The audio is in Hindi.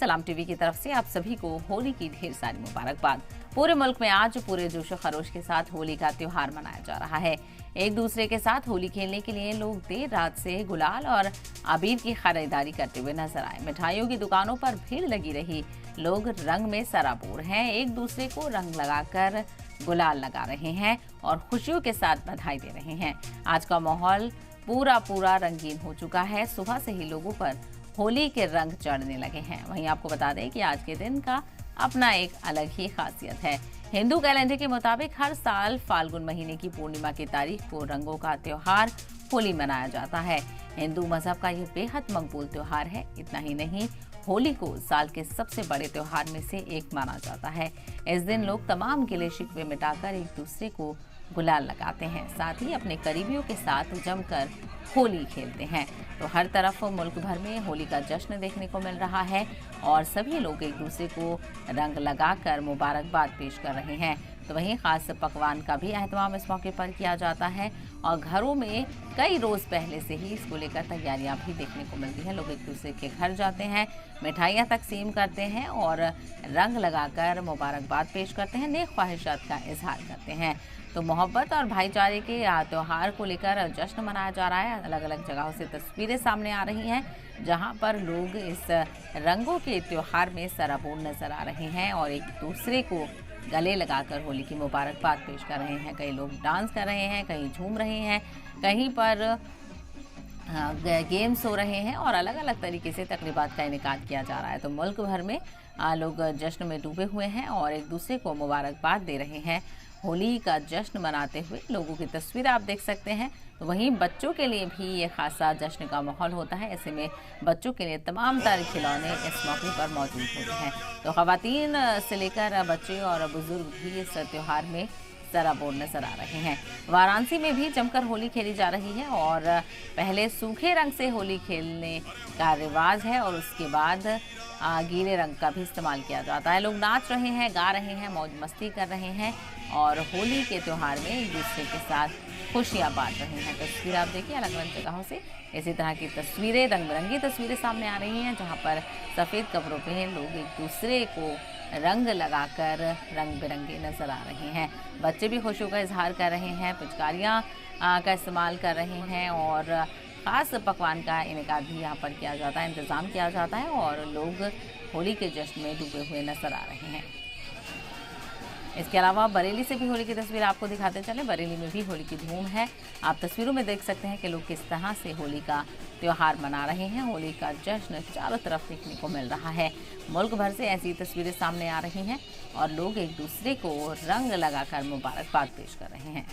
सलाम टीवी की तरफ से आप सभी को होली की ढेर सारी मुबारकबाद। पूरे मुल्क में आज पूरे जोशो खरोश के साथ होली का त्योहार मनाया जा रहा है। एक दूसरे के साथ होली खेलने के लिए लोग देर रात से गुलाल और अबीर की खरीदारी करते हुए नजर आए। मिठाइयों की दुकानों पर भीड़ लगी रही। लोग रंग में सराबोर हैं, एक दूसरे को रंग लगाकर गुलाल लगा रहे हैं और खुशियों के साथ बधाई दे रहे हैं। आज का माहौल पूरा रंगीन हो चुका है। सुबह से ही लोगों पर होली के रंग चढ़ने लगे हैं। वहीं आपको बता दें कि आज के दिन का अपना एक अलग ही खासियत है। हिंदू कैलेंडर के मुताबिक हर साल फाल्गुन महीने की पूर्णिमा की तारीख को रंगों का त्योहार होली मनाया जाता है। हिंदू मजहब का यह बेहद मकबूल त्योहार है। इतना ही नहीं, होली को साल के सबसे बड़े त्योहार में से एक माना जाता है। इस दिन लोग तमाम गिले शिकवे मिटाकर एक दूसरे को गुलाल लगाते हैं, साथ ही अपने करीबियों के साथ जमकर होली खेलते हैं। तो हर तरफ मुल्क भर में होली का जश्न देखने को मिल रहा है और सभी लोग एक दूसरे को रंग लगाकर मुबारकबाद पेश कर रहे हैं। तो वहीं खास पकवान का भी अहतमाम इस मौके पर किया जाता है और घरों में कई रोज पहले से ही इसको लेकर तैयारियां भी देखने को मिलती हैं। लोग एक दूसरे के घर जाते हैं, मिठाइयां तकसीम करते हैं और रंग लगाकर मुबारकबाद पेश करते हैं, नेक ख्वाहिशात का इजहार करते हैं। तो मोहब्बत और भाईचारे के त्यौहार को लेकर जश्न मनाया जा रहा है। अलग अलग जगहों से तस्वीरें सामने आ रही हैं जहां पर लोग इस रंगों के त्योहार में सराबोर नजर आ रहे हैं और एक दूसरे को गले लगाकर होली की मुबारकबाद पेश कर रहे हैं। कई लोग डांस कर रहे हैं, कहीं झूम रहे हैं, कहीं पर गेम्स हो रहे हैं और अलग अलग तरीके से तकरीबात का इनेकाद किया जा रहा है। तो मुल्क भर में लोग जश्न में डूबे हुए हैं और एक दूसरे को मुबारकबाद दे रहे हैं। होली का जश्न मनाते हुए लोगों की तस्वीर आप देख सकते हैं। तो वहीं बच्चों के लिए भी ये खासा जश्न का माहौल होता है। ऐसे में बच्चों के लिए तमाम तरह खिलौने इस मौके पर मौजूद होते हैं। तो खवातीन से लेकर बच्चे और बुजुर्ग भी इस त्यौहार में सराबोर नजर आ रहे हैं। वाराणसी में भी जमकर होली खेली जा रही है और पहले सूखे रंग से होली खेलने का रिवाज है और उसके बाद गीले रंग का भी इस्तेमाल किया जाता है। लोग नाच रहे हैं, गा रहे हैं, मौज मस्ती कर रहे हैं और होली के त्यौहार में एक दूसरे के साथ खुशियां बांट रहे हैं। तस्वीर आप देखिए अलग अलग जगहों से इसी तरह की तस्वीरें, रंग बिरंगी तस्वीरें सामने आ रही हैं जहां पर सफ़ेद कपड़ों पे लोग एक दूसरे को रंग लगाकर रंग बिरंगे नजर आ रहे हैं। बच्चे भी खुशियों का इजहार कर रहे हैं, पिचकारियां का इस्तेमाल कर रहे हैं और ख़ास पकवान का इनेकाद भी यहाँ पर किया जाता है, इंतज़ाम किया जाता है और लोग होली के जश्न में डूबे हुए नजर आ रहे हैं। इसके अलावा बरेली से भी होली की तस्वीर आपको दिखाते चले। बरेली में भी होली की धूम है। आप तस्वीरों में देख सकते हैं कि लोग किस तरह से होली का त्योहार मना रहे हैं। होली का जश्न चारों तरफ देखने को मिल रहा है। मुल्क भर से ऐसी तस्वीरें सामने आ रही हैं और लोग एक दूसरे को रंग लगाकर मुबारकबाद पेश कर रहे हैं।